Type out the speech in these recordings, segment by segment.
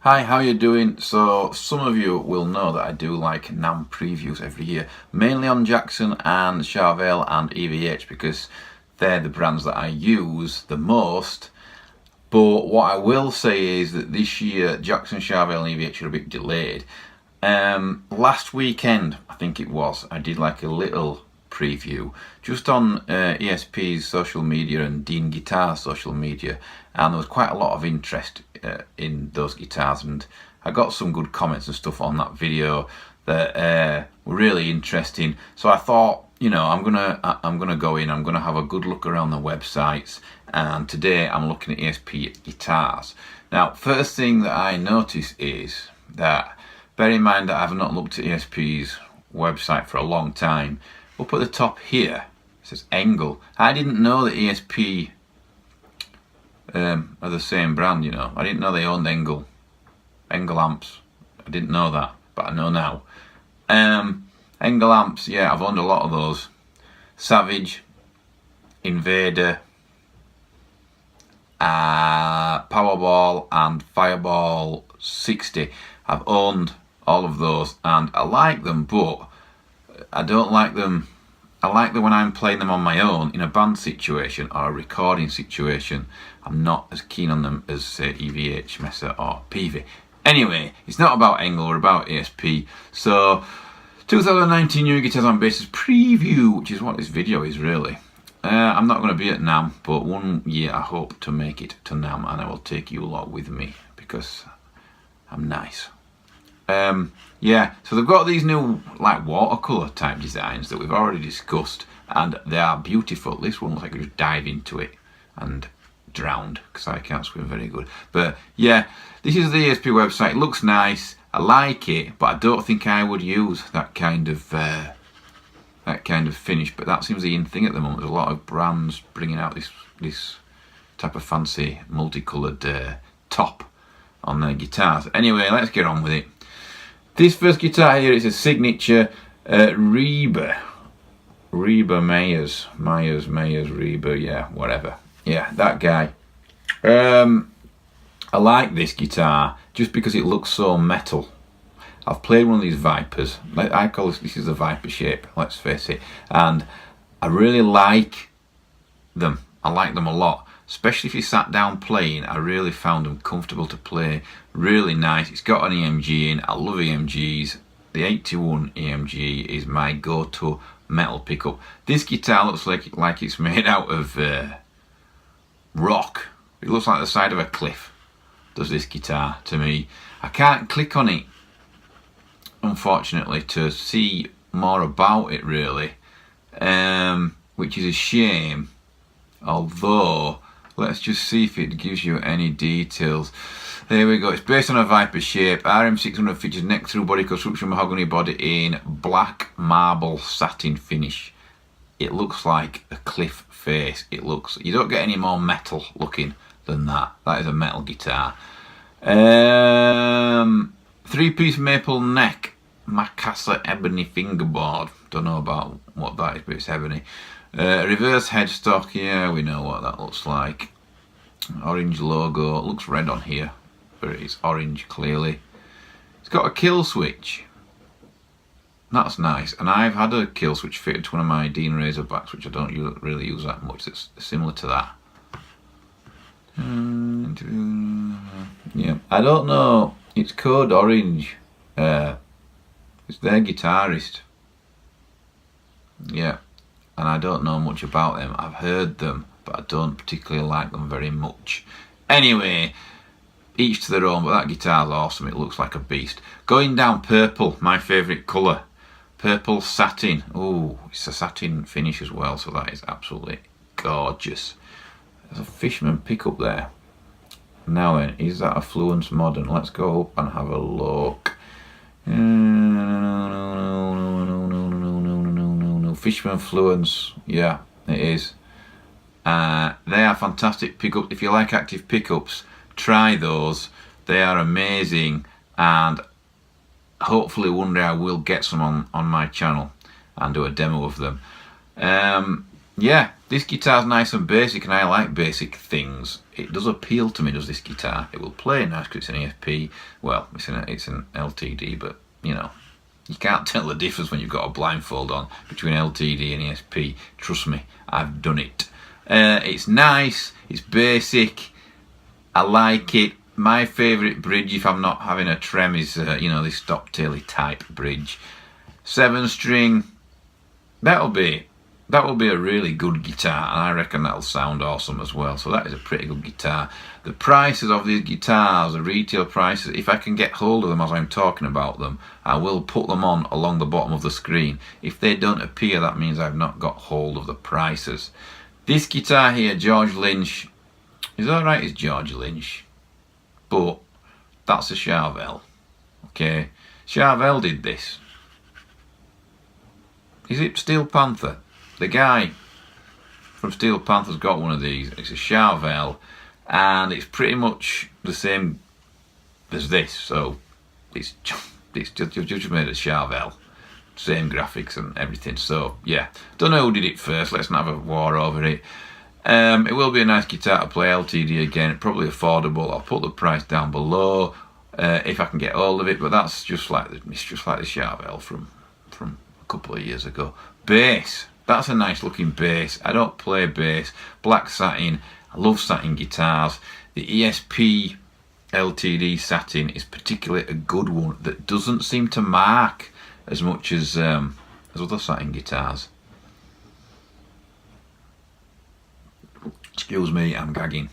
Hi, how you doing? So some of you will know that I do like Namm previews every year, mainly on Jackson and Charvel and EVH because they're the brands that I use the most. But what I will say is that this year Jackson, Charvel and EVH are a bit delayed. Last weekend, I think it was, I did like a little preview just on ESP's social media and Esp Guitars social media, and there was quite a lot of interest in those guitars, and I got some good comments and stuff on that video that were really interesting. So I thought, you know, I'm gonna go in, I'm gonna have a good look around the websites, and today I'm looking at Esp Guitars. Now, first thing that I notice is that, bear in mind that I've not looked at ESP's website for a long time. Up at the top here, it says Engel. I didn't know that ESP are the same brand, you know. I didn't know they owned Engel amps. I didn't know that, but I know now. Engel amps, yeah, I've owned a lot of those. Savage, Invader, Powerball and Fireball 60. I've owned all of those and I like them, but I don't like them. I like them when I'm playing them on my own in a band situation or a recording situation. I'm not as keen on them as say EVH, Mesa or Peavey. Anyway, it's not about Engel, we're about ESP. So 2019 New Guitars on Basses preview, which is what this video is really. I'm not going to be at Namm, but one year I hope to make it to Namm, and I will take you lot with me because I'm nice. Yeah, so they've got these new like watercolour type designs that we've already discussed, and they are beautiful. This one looks like I just dive into it and drowned because I can't swim very good. But yeah, this is the ESP website. It looks nice, I like it, but I don't think I would use that kind of finish. But that seems the in thing at the moment. There's a lot of brands bringing out this type of fancy multicoloured top on their guitars. Anyway, let's get on with it. This first guitar here is a signature Reber Myers, Reber, yeah, whatever. Yeah, that guy. I like this guitar just because it looks so metal. I've played one of these Vipers. I call this is a Viper shape, let's face it. And I really like them. I like them a lot. Especially if you sat down playing, I really found them comfortable to play. Really nice. It's got an EMG in. I love EMGs. The 81 EMG is my go-to metal pickup. This guitar looks like it's made out of rock. It looks like the side of a cliff, does this guitar to me. I can't click on it, unfortunately, to see more about it really, which is a shame. Although, let's just see if it gives you any details. There we go. It's based on a Viper shape. RM600 features neck through body construction, mahogany body in black marble satin finish. It looks like a cliff face. It looks, you don't get any more metal looking than that. That is a metal guitar. 3-piece maple neck, Macassar ebony fingerboard. Don't know about what that is, but it's ebony. Reverse headstock, yeah, we know what that looks like. Orange logo, it looks red on here, but it's orange clearly. It's got a kill switch. That's nice, and I've had a kill switch fitted to one of my Dean Razorbacks, which I don't really use that much. It's similar to that. Yeah, I don't know. It's Code Orange. It's their guitarist. Yeah. And I don't know much about them. I've heard them, but I don't particularly like them very much. Anyway, each to their own, but that guitar's awesome. It looks like a beast. Going down, purple, my favourite colour. Purple satin. Oh, it's a satin finish as well, so that is absolutely gorgeous. There's a Fishman pickup there. Now then, is that a Fluence Modern? Let's go up and have a look. Fishman Fluence, yeah, it is. They are fantastic pickups. If you like active pickups, try those. They are amazing, and hopefully one day I will get some on my channel and do a demo of them. Yeah, This guitar's nice and basic, and I like basic things. It does appeal to me, does this guitar. It will play nice because it's an Esp. Well, it's an LTD, but you know, you can't tell the difference when you've got a blindfold on between LTD and Esp. Trust me, I've done it. It's nice, it's basic, I like it. My favourite bridge, if I'm not having a trem, is you know, this stop-taily type bridge. 7-string, that'll be a really good guitar, and I reckon that'll sound awesome as well. So that is a pretty good guitar. The prices of these guitars, the retail prices, if I can get hold of them as I'm talking about them, I will put them on along the bottom of the screen. If they don't appear, that means I've not got hold of the prices. This guitar here, George Lynch, is alright, it's George Lynch, but that's a Charvel. Okay, Charvel did this. Is it Steel Panther? The guy from Steel Panther's got one of these. It's a Charvel, and it's pretty much the same as this. So it's just made of Charvel, same graphics and everything. So yeah, don't know who did it first. Let's not have a war over it. It will be a nice guitar to play LTD again. Probably affordable. I'll put the price down below if I can get hold of it. But that's just like the Charvel from a couple of years ago. Bass. That's a nice looking bass. I don't play bass. Black satin. I love satin guitars. The Esp LTD satin is particularly a good one that doesn't seem to mark as much as other satin guitars. Excuse me, I'm gagging.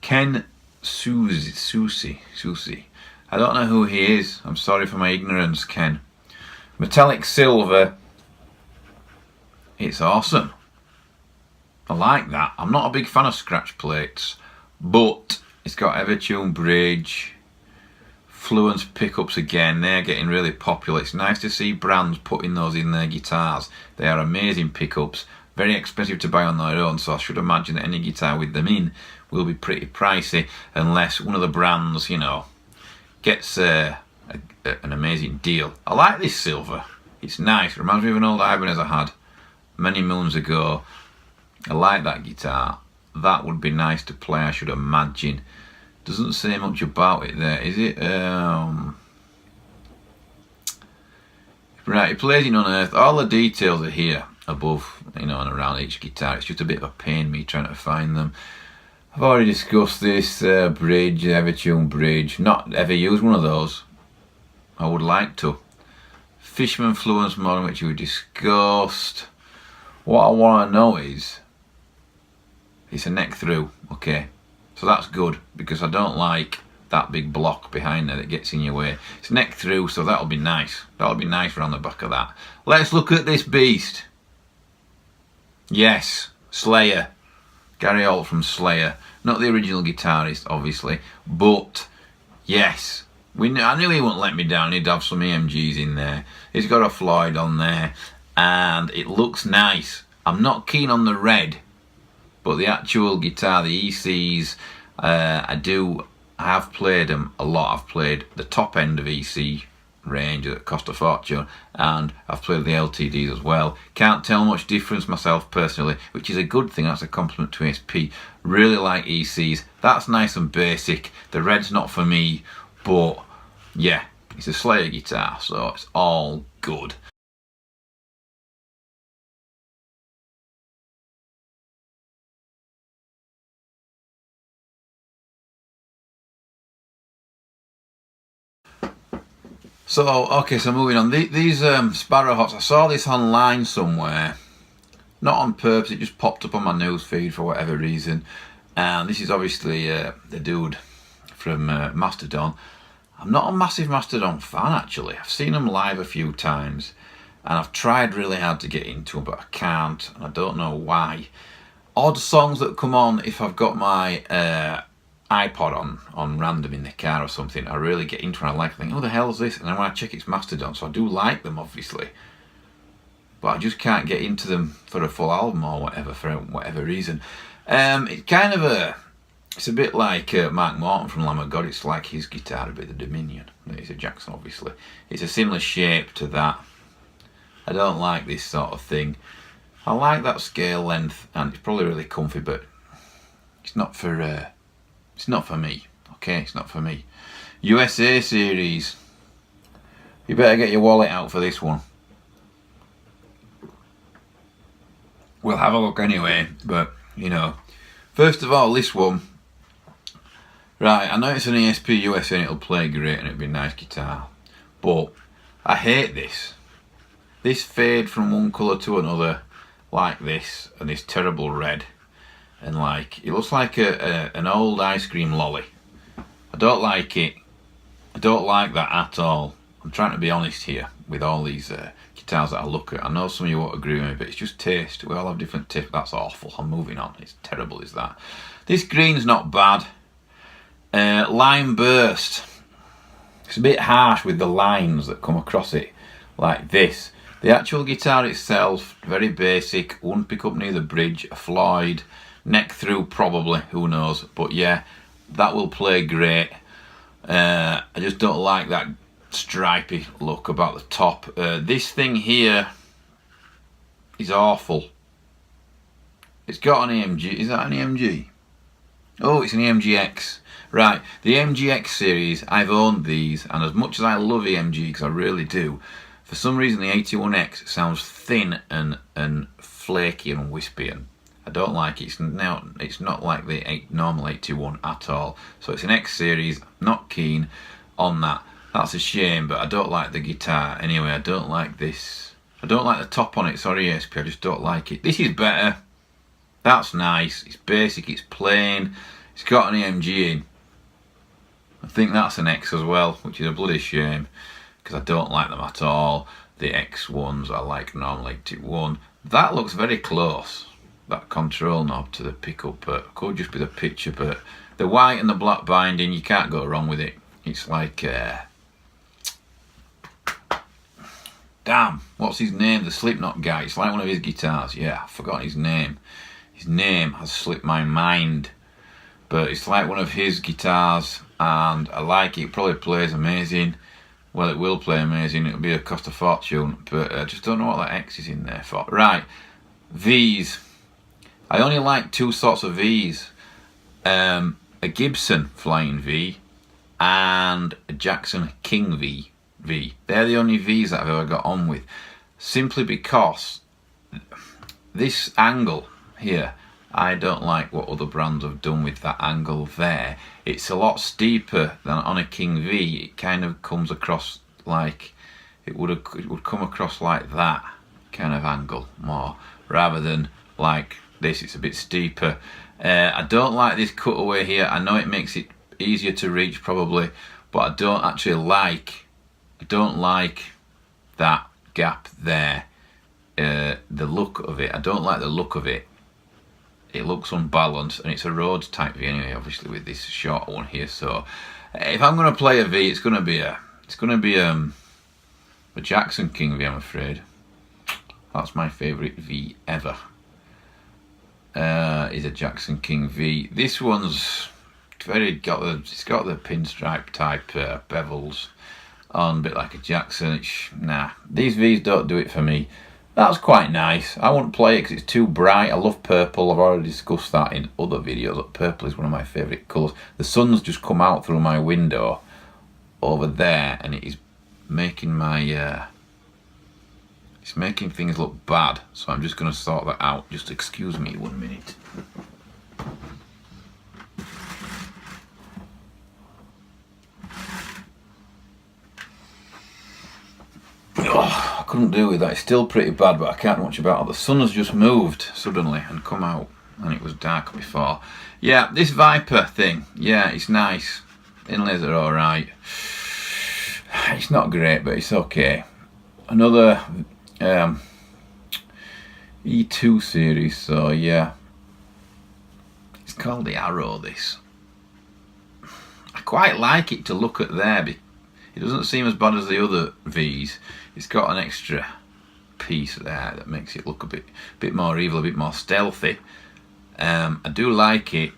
Ken Susi. I don't know who he is. I'm sorry for my ignorance, Ken. Metallic silver. It's awesome. I like that. I'm not a big fan of scratch plates, but it's got Evertune bridge, Fluence pickups again. They're getting really popular. It's nice to see brands putting those in their guitars. They are amazing pickups. Very expensive to buy on their own, so I should imagine that any guitar with them in will be pretty pricey unless one of the brands, you know, gets an amazing deal. I like this silver. It's nice. It reminds me of an old Ibanez I had many moons ago. I like that guitar. That would be nice to play, I should imagine. Doesn't say much about it there, is it? Right, it plays in Unearthed. All the details are here above, you know, and around each guitar. It's just a bit of a pain me trying to find them. I've already discussed this bridge, Evertune bridge. Not ever used one of those. I would like to. Fishman Fluence model, which we discussed. What I want to know is, it's a neck through, okay, so that's good because I don't like that big block behind there that gets in your way. It's neck through, so that'll be nice. That'll be nice around the back of that. Let's look at this beast. Yes, Slayer. Gary Holt from Slayer. Not the original guitarist, obviously, but yes. I knew he wouldn't let me down. He'd have some EMGs in there. He's got a Floyd on there, and it looks nice. I'm not keen on the red, but the actual guitar, the ECs, I have played them a lot. I've played the top end of EC range that cost a fortune, and I've played the LTDs as well. Can't tell much difference myself personally, which is a good thing. That's a compliment to Esp. Really like ECs. That's nice and basic. The red's not for me, but yeah, it's a Slayer guitar, so it's all good. So, okay, so moving on. These Sparrowhawks, I saw this online somewhere. Not on purpose, it just popped up on my news feed for whatever reason. And this is obviously the dude from Mastodon. I'm not a massive Mastodon fan, actually. I've seen them live a few times, and I've tried really hard to get into them, but I can't, and I don't know why. Odd songs that come on if I've got my iPod on random in the car or something, I really get into it. I like, think, who the hell is this? And then when I check, it's Mastodon, so I do like them, obviously. But I just can't get into them for a full album or whatever, for whatever reason. It's kind of it's a bit like Mark Morton from Lamb of God. It's like his guitar, a bit of the Dominion. It's a Jackson, obviously. It's a similar shape to that. I don't like this sort of thing. I like that scale length, and it's probably really comfy, but it's not for me. Okay, it's not for me. USA series. You better get your wallet out for this one. We'll have a look anyway, but you know. First of all, this one. Right, I know it's an Esp USA and it'll play great and it'll be a nice guitar, but I hate this. This fade from one colour to another, like this, and this terrible red, and like, it looks like an old ice cream lolly. I don't like it. I don't like that at all. I'm trying to be honest here with all these guitars that I look at. I know some of you won't agree with me, but it's just taste. We all have different taste. That's awful. I'm moving on. It's terrible, is that. This green's not bad. Line burst. It's a bit harsh with the lines that come across it, like this. The actual guitar itself, very basic. Wouldn't pick up near the bridge. A Floyd. Neck through probably, who knows. But yeah, that will play great. I just don't like that stripy look about the top. This thing here is awful. It's got an EMG. Is that an EMG? Oh, it's an EMGX. Right, the EMGX series, I've owned these, and as much as I love EMG, because I really do, for some reason the 81X sounds thin and flaky and wispy, and I don't like it. It's not like the normal 81 at all. So it's an X series. Not keen on that. That's a shame, but I don't like the guitar. Anyway, I don't like this. I don't like the top on it. Sorry, Esp, I just don't like it. This is better. That's nice. It's basic. It's plain. It's got an EMG in. I think that's an X as well, which is a bloody shame, because I don't like them at all. The X ones I like normal 81. That looks very close. That control knob to the pickup, but could just be the picture, but the white and the black binding, you can't go wrong with it. It's like damn, what's his name, the Slipknot guy. It's like one of his guitars. Yeah, I forgot his name. His name has slipped my mind, but it's like one of his guitars, and I like it. It probably plays amazing. Well, it will play amazing. It'll be a cost a fortune, but I just don't know what that X is in there for. Right, V's. I only like two sorts of V's. A Gibson Flying V and a Jackson King V. They're the only V's that I've ever got on with. Simply because this angle here, I don't like what other brands have done with that angle there. It's a lot steeper than on a King V. It kind of comes across like, it would come across like that kind of angle more, rather than like this. It's a bit steeper. I don't like this cutaway here. I know it makes it easier to reach probably, but I don't actually like, I don't like that gap there. The look of it, I don't like the look of it. It looks unbalanced, and it's a Rhodes type V anyway, obviously with this short one here. So if I'm going to play a V, it's going to be a Jackson King V, I'm afraid. That's my favourite V ever. Is a Jackson King V. This one's it's got the pinstripe type bevels on, a bit like a Jackson. Nah, these V's don't do it for me. That's quite nice. I wouldn't play it because it's too bright. I love purple. I've already discussed that in other videos. Purple is one of my favourite colours. The sun's just come out through my window over there, and it is making my it's making things look bad. So I'm just going to sort that out. Just excuse me 1 minute. Oh, I couldn't do with that. It's still pretty bad, but I can't do much about it. The sun has just moved suddenly and come out, and it was dark before. Yeah, this Viper thing, yeah, it's nice. Inlays are alright. It's not great, but it's okay. Another E-II series, so yeah. It's called the Arrow, this. I quite like it to look at there. It doesn't seem as bad as the other V's. It's got an extra piece there that makes it look a bit more evil, a bit more stealthy. I do like it,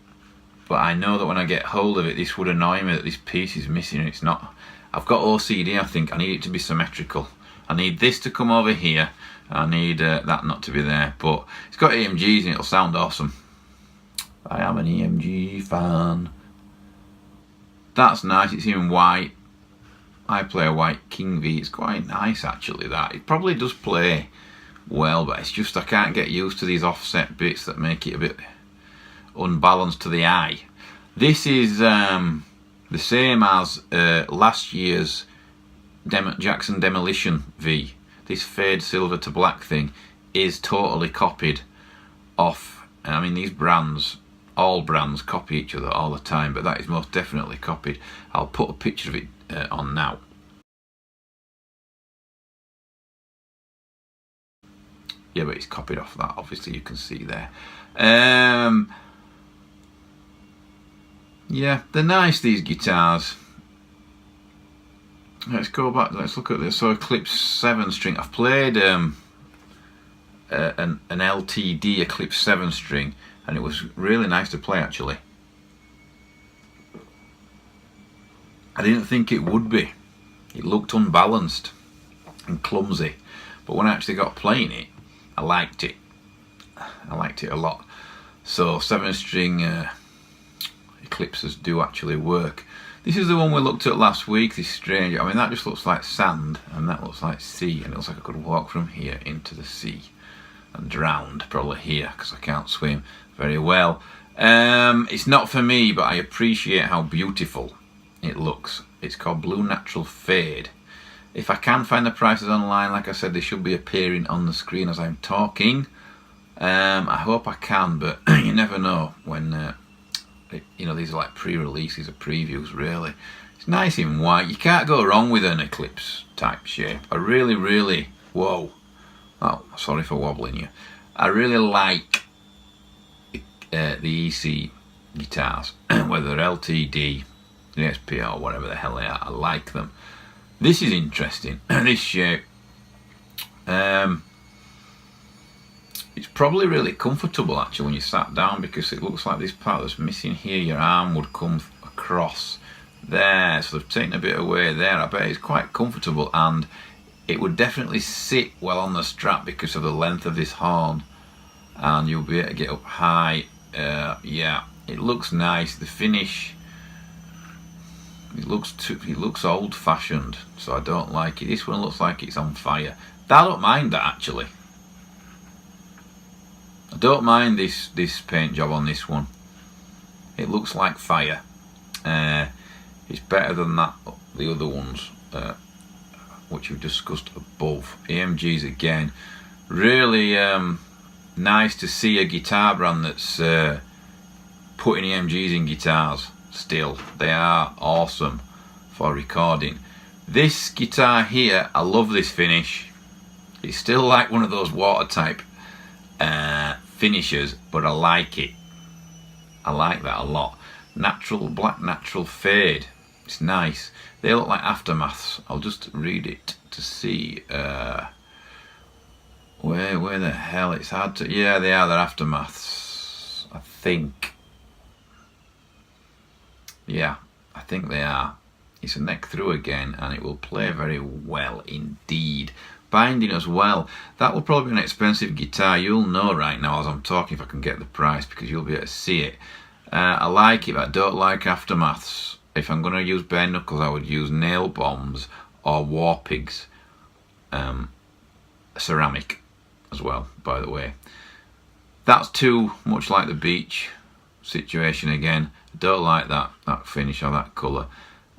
but I know that when I get hold of it, this would annoy me that this piece is missing and it's not. I've got OCD, I think. I need it to be symmetrical. I need this to come over here. I need that not to be there, but it's got EMGs and it'll sound awesome. I am an EMG fan. That's nice, it's in white. I play a white King V, it's quite nice actually that. It probably does play well, but it's just I can't get used to these offset bits that make it a bit unbalanced to the eye. This is the same as last year's Jackson Demolition V. This fade silver to black thing is totally copied off. I mean, these brands, all brands copy each other all the time, but that is most definitely copied. I'll put a picture of it on now. Yeah, but it's copied off that, obviously you can see there. Yeah, they're nice, these guitars. Let's go back, let's look at this. So Eclipse 7 string. I've played an LTD Eclipse 7 string, and it was really nice to play actually. I didn't think it would be. It looked unbalanced and clumsy, but when I actually got playing it, I liked it. I liked it a lot. So 7 string Eclipses do actually work. This is the one we looked at last week, this Stranger. I mean, that just looks like sand, and that looks like sea, and it looks like I could walk from here into the sea and drowned, probably here, because I can't swim very well. It's not for me, but I appreciate how beautiful it looks. It's called Blue Natural Fade. If I can find the prices online, like I said, they should be appearing on the screen as I'm talking. I hope I can, but you never know when... you know, these are like pre-releases or previews, really. It's nice in white. You can't go wrong with an Eclipse type shape. I really, whoa. Oh, sorry for wobbling you. I really like the EC guitars, whether they're LTD, the Esp or whatever the hell they are. I like them. This is interesting. This shape. It's probably really comfortable actually when you sat down, because it looks like this part that's missing here, your arm would come across there, so they've taken a bit away there. I bet it's quite comfortable, and it would definitely sit well on the strap because of the length of this horn, and you'll be able to get up high. Yeah, it looks nice. The finish, it looks old-fashioned, so I don't like it. This one looks like it's on fire. I don't mind that actually. I don't mind this paint job on this one. It looks like fire. It's better than that, the other ones, which we've discussed above. EMGs again. Really nice to see a guitar brand that's putting EMGs in guitars still. They are awesome for recording. This guitar here, I love this finish. It's still like one of those water type finishes, but I like it. I like that a lot. Natural, black natural fade. It's nice. They look like aftermaths. I'll just read it to see where the hell it's hard to. Yeah, they are. They're aftermaths, I think. Yeah, I think they are. It's a neck through again, and it will play very well indeed. Binding as well. That will probably be an expensive guitar. You'll know right now as I'm talking if I can get the price, because you'll be able to see it. I like it, but I don't like aftermaths. If I'm going to use bare knuckles, I would use nail bombs or war pigs. Ceramic as well, by the way. That's too much like the beach situation again. I don't like that finish or that colour.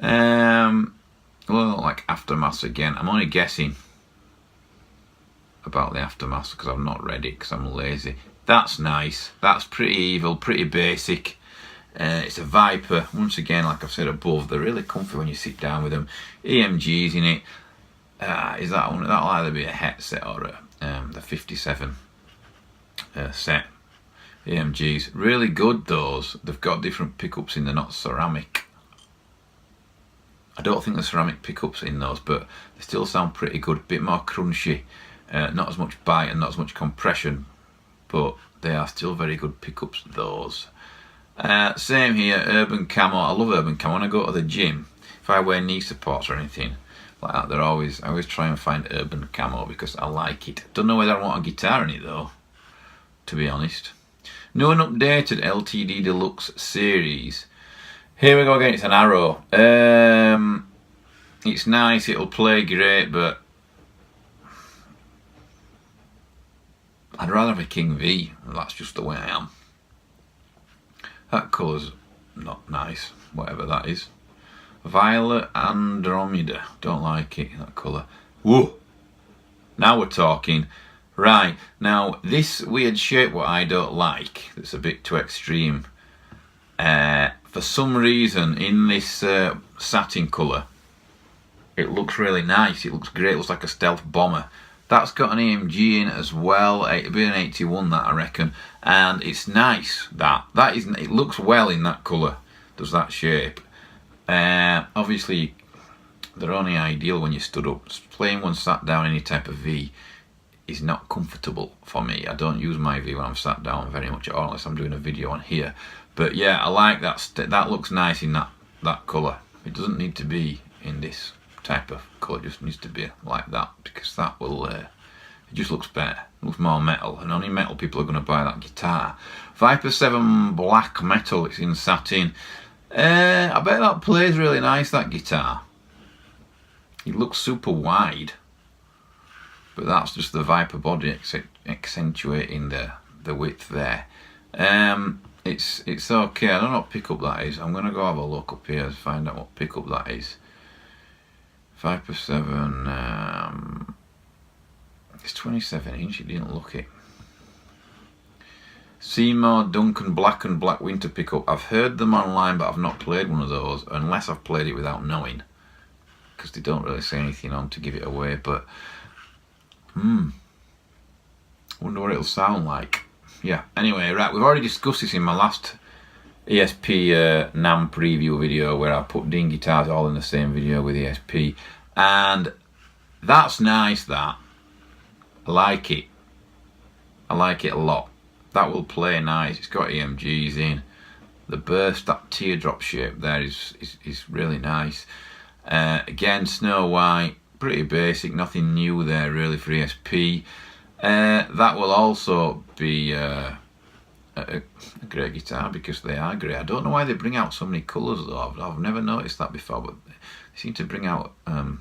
Well, like aftermaths again. I'm only guessing about the aftermath because I've not read it because I'm lazy. That's nice. That's pretty evil, pretty basic. It's a Viper. Once again, like I've said above, they're really comfy when you sit down with them. EMGs in it. Is that one? That'll either be a Het set or the 57 set. EMGs. Really good, those. They've got different pickups in, they're not ceramic. I don't think there's ceramic pickups in those, but they still sound pretty good. A bit more crunchy. Not as much bite and not as much compression, but they are still very good pickups, those. Same here, urban camo. I love urban camo. When I go to the gym, if I wear knee supports or anything, like that. I always try and find urban camo because I like it. Don't know whether I want a guitar in it though, to be honest. New and updated LTD Deluxe series. Here we go again, it's an Arrow. It's nice, it'll play great, but I'd rather have a King V. That's just the way I am. That colour's not nice, whatever that is. Violet Andromeda, don't like it, that colour. Whoa! Now we're talking. Right, now this weird shape what I don't like, that's a bit too extreme. For some reason in this satin colour, it looks really nice, it looks great, it looks like a stealth bomber. That's got an AMG in as well, it'll be an 81 that I reckon, and it's nice, that isn't, it looks well in that colour, does that shape. Obviously they're only ideal when you stood up. Playing one sat down any type of V is not comfortable for me. I don't use my V when I'm sat down very much at all unless I'm doing a video on here. But yeah, I like that, that looks nice in that colour. It doesn't need to be in this type of colour, it just needs to be like that, because that will, it just looks better, it looks more metal, and only metal people are going to buy that guitar. Viper 7 black metal, it's in satin. I bet that plays really nice, that guitar. It looks super wide, but that's just the Viper body accentuating the width there. It's okay. I don't know what pickup that is. I'm gonna go have a look up here to find out what pickup that is. Viper 7. It's 27 inch. It didn't look it. Seymour Duncan Black and Black Winter pickup. I've heard them online, but I've not played one of those unless I've played it without knowing, because they don't really say anything on to give it away. But wonder what it'll sound like. Yeah, anyway, right, we've already discussed this in my last ESP Namm preview video, where I put Dean guitars all in the same video with ESP, and that's nice, that. I like it. I like it a lot. That will play nice. It's got EMGs in. The burst, that teardrop shape there is really nice. Again, Snow White, pretty basic, nothing new there really for ESP. That will also be a great guitar because they are great. I don't know why they bring out so many colours though. I've never noticed that before, but they seem to bring out a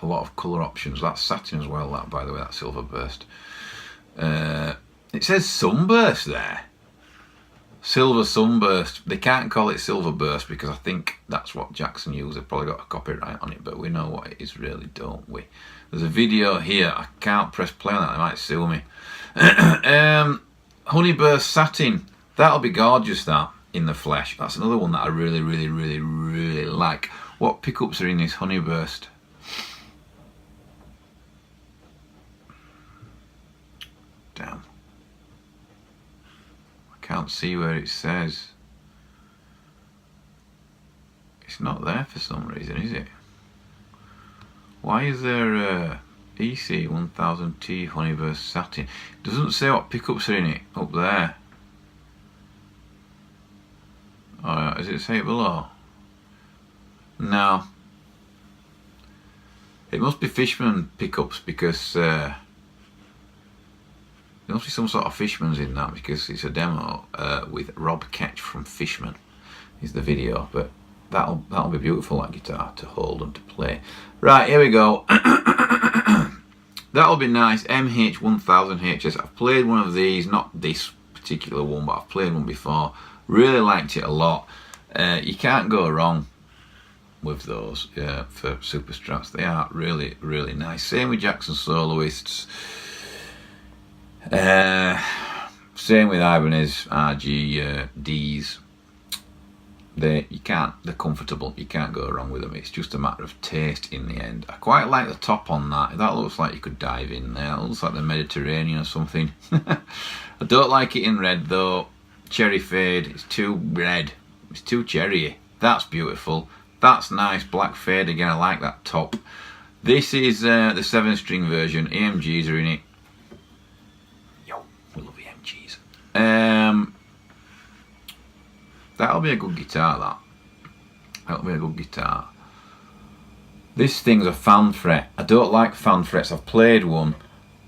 lot of colour options. That's satin as well, that, by the way, that silver burst. It says sunburst there. Silver sunburst. They can't call it silver burst because I think that's what Jackson used. They've probably got a copyright on it, but we know what it is really, don't we? There's a video here. I can't press play on that, they might sue me. Honeyburst satin. That'll be gorgeous, that, in the flesh. That's another one that I really, really, really, really like. What pickups are in this Honeyburst? Damn. Can't see where it says. It's not there for some reason, is it? Why is there a EC 1000T Honeyburst satin? It doesn't say what pickups are in it up there. Oh, does it say it below? No. It must be Fishman pickups because there must be some sort of Fishman's in that, because it's a demo with Rob Ketch from Fishman is the video, but that'll be beautiful, that guitar to hold and to play. Right, here we go. That'll be nice. MH1000HS. I've played one of these, not this particular one, but I've played one before. Really liked it a lot. You can't go wrong with those for Superstrats. They are really, really nice. Same with Jackson Soloists. Same with Ibanez RGDs. They're comfortable. You can't go wrong with them. It's just a matter of taste in the end. I quite like the top on that. That looks like you could dive in there. It looks like the Mediterranean or something. I don't like it in red though. Cherry fade. It's too red. It's too cherry. That's beautiful. That's nice. Black fade again. I like that top. This is the 7-string version. AMGs are in it. We love EMGs. That'll be a good guitar, that. That'll be a good guitar. This thing's a fan fret. I don't like fan frets. I've played one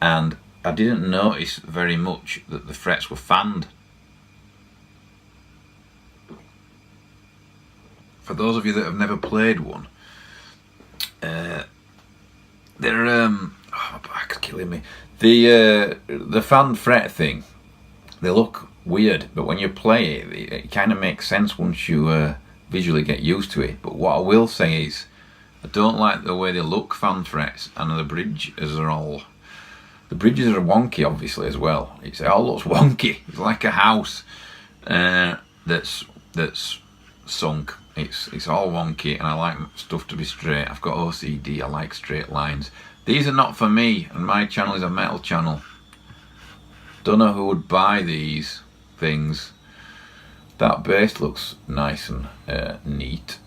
and I didn't notice very much that the frets were fanned. For those of you that have never played one, they're oh, my back's killing me. The fan fret thing, they look weird, but when you play it, it kind of makes sense once you visually get used to it. But what I will say is, I don't like the way they look, fan frets, and the bridges are all. The bridges are wonky, obviously, as well. It all looks wonky. It's like a house that's sunk. It's all wonky, and I like stuff to be straight. I've got OCD. I like straight lines. These are not for me, and my channel is a metal channel. Don't know who would buy these things. That bass looks nice and neat.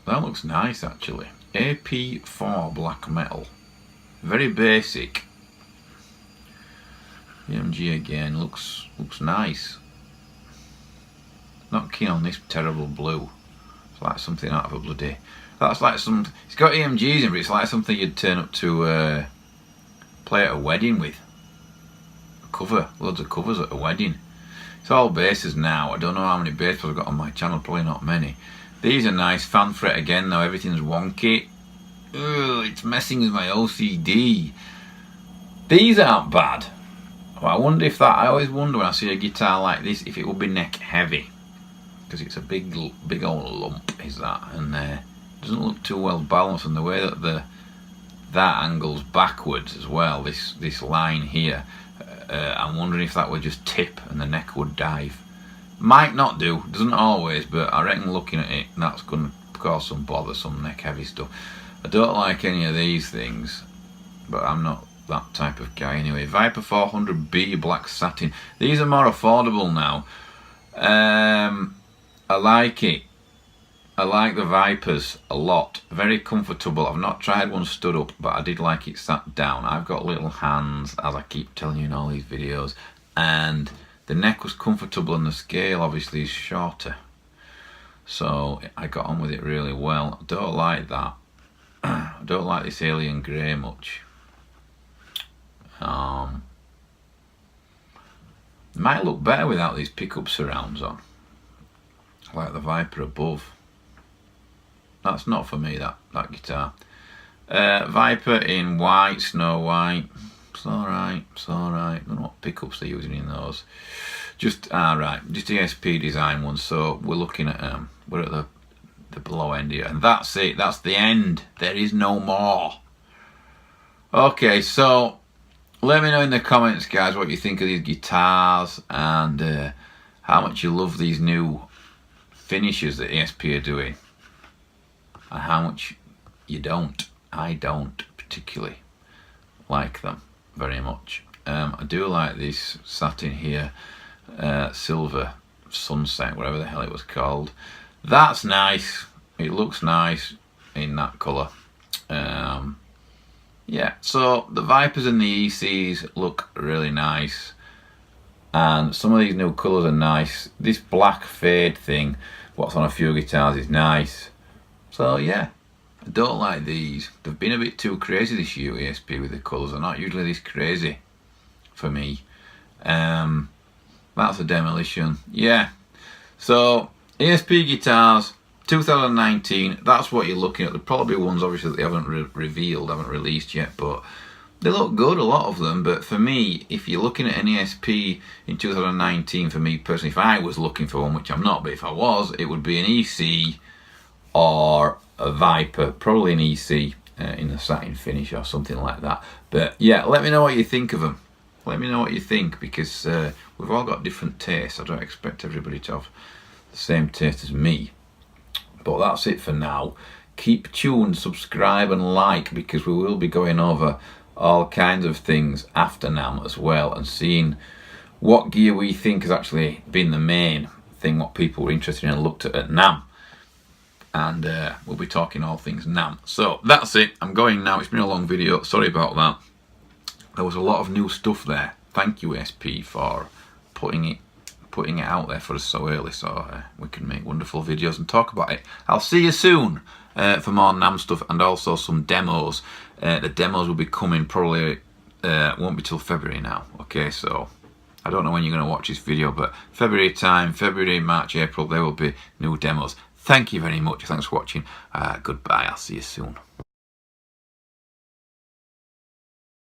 That looks nice, actually. AP4 black metal. Very basic. EMG again looks nice. Not keen on this terrible blue. It's like something out of a bloody. That's like some. It's got EMGs in, but it's like something you'd turn up to play at a wedding with. Cover, loads of covers at a wedding. It's all basses now. I don't know how many basses I've got on my channel. Probably not many. These are nice. Fan fret again though. Everything's wonky. Ugh, it's messing with my OCD. These aren't bad. Well, I wonder if that. I always wonder when I see a guitar like this if it would be neck heavy, because it's a big old lump. Is that, and doesn't look too well balanced, and the way that that angles backwards as well. This line here. I'm wondering if that would just tip and the neck would dive. Might not do. Doesn't always, but I reckon looking at it, that's going to cause some bother, some neck heavy stuff. I don't like any of these things, but I'm not that type of guy anyway. Viper 400B black satin. These are more affordable now. I like it. I like the Vipers a lot. Very comfortable. I've not tried one stood up, but I did like it sat down. I've got little hands, as I keep telling you in all these videos, and the neck was comfortable and the scale obviously is shorter. So I got on with it really well. I don't like that. I don't like this alien grey much. It might look better without these pickup surrounds on. Like the Viper above. That's not for me, that guitar. Viper in white, Snow White. It's alright, it's alright. I don't know what pickups they're using in those. Just just Esp design ones. So we're looking at we're at the below end here, and that's it. That's the end. There is no more. Okay, so let me know in the comments, guys, what you think of these guitars and how much you love these new finishes that Esp are doing, and how much you don't. I don't particularly like them very much. I do like this satin here, silver sunset, whatever the hell it was called. That's nice. It looks nice in that colour. Yeah, so the Vipers and the ECs look really nice, and some of these new colours are nice. This black fade thing, what's on a few guitars, is nice. So yeah, I don't like these. They've been a bit too crazy this year, Esp, with the colours. They're not usually this crazy for me. That's a demolition. Yeah. So Esp guitars 2019, that's what you're looking at. They're probably ones obviously that they haven't revealed, haven't released yet, but they look good, a lot of them. But for me, if you're looking at an Esp in 2019, for me personally, if I was looking for one, which I'm not, but if I was, it would be an EC or a Viper, probably an EC in the satin finish or something like that. But yeah, let me know what you think of them. Let me know what you think, because we've all got different tastes. I don't expect everybody to have the same taste as me. But that's it for now. Keep tuned, subscribe and like, because we will be going over all kinds of things after Namm as well, and seeing what gear we think has actually been the main thing, what people were interested in and looked at Namm. And we'll be talking all things Namm. So that's it. I'm going now. It's been a long video. Sorry about that. There was a lot of new stuff there. Thank you, Esp, for putting putting it out there for us so early, so we can make wonderful videos and talk about it. I'll see you soon for more Namm stuff and also some demos. The demos will be coming probably, won't be till February now, okay, so I don't know when you're going to watch this video, but February time, February, March, April, there will be new demos. Thank you very much, thanks for watching, goodbye, I'll see you soon.